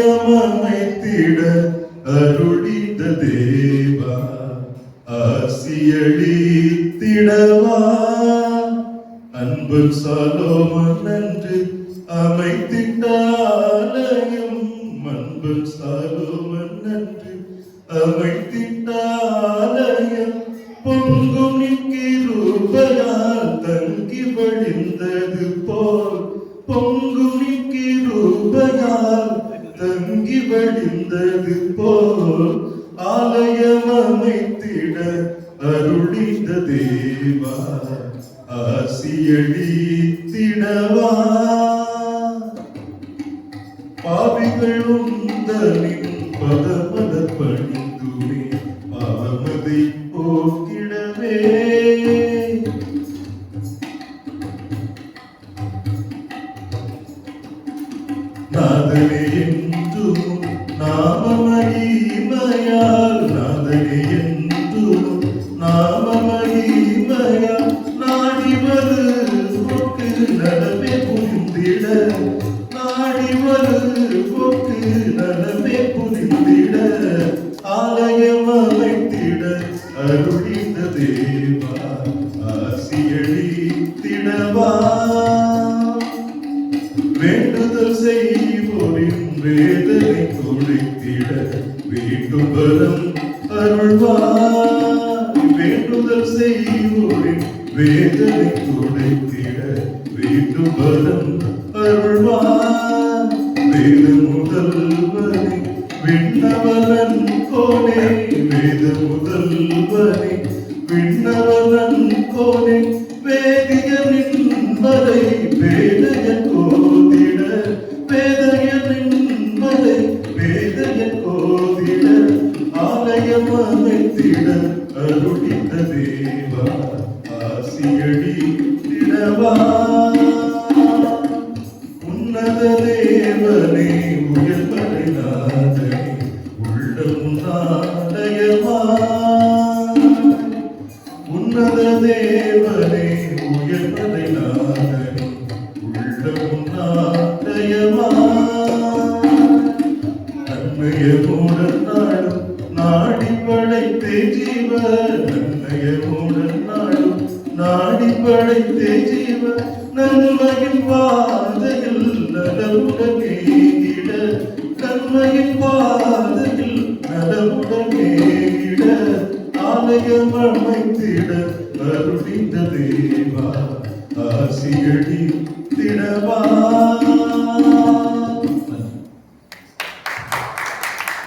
ஆலயமமைத்திட அருளித்த தேவா ஆசியளித்திடவா அன்பன் Solomon நன்று அமைத்திட்ட ஆலயம் அன்பன் Solomon நன்று அமைத்திட்ட ஆலயம் பொங்கும் நிக்கிருபையால் தங்கி வழிந்தது போல் பொங்கும் நிக்கிருபையால் தங்கி வழிந்தது போல் ஆலயம் அமைத்திட அருளிந்த தேவா ஆசியளித்திடவா பாவிகள் உந்தனின் பதமத பணிந்துமே பாவமதை போக்கிடவே நாதனே என்றும் நாமமகிமையால் நாதனே என்றும் நாமமகிமையால் நாடி வருவோக்கு நலமே புரிந்திட நாடி வருவோக்கு நலமே புரிந்திட ஆலயம் அமைத்திட அருளிந்த தேவா ஆசியளித்திடவா வேண்டுதல் செய்வோரின் வேதனை குளித்திட வேண்டும் வரம் அருள்வாய் வேண்டுதல் செய்வோரின் வேதனை குளித்திட வேண்டும் வரம் அருள்வாய் வேத முதல்வனே விண்ணவலன் கோனே வேத முதல்வனே விண்ணவலன் கோனே வேதியனின் மலை வேதய கோதிட வேதயனின் மலை வேதய கோதிட ஆலயம் அமைத்திட அருளித்த தேவா ஆசியளித்திடவா உன்னத தேவனே உயர்மலை நாதனே உள்ளம் ஆலயமா உன்னத தேவனே உயர்மலை நாதனே உள்ளம் ஆலயமா நன்மையமுடன் நாடும் நாடி படைத்தே ஜீவ நன்மையமுடன் நாடும் நாடி படைத்தே ஜீவ நன்மையின் பாதையில் நலவுடன் நீங்கிட நன்மையின் பாதையில்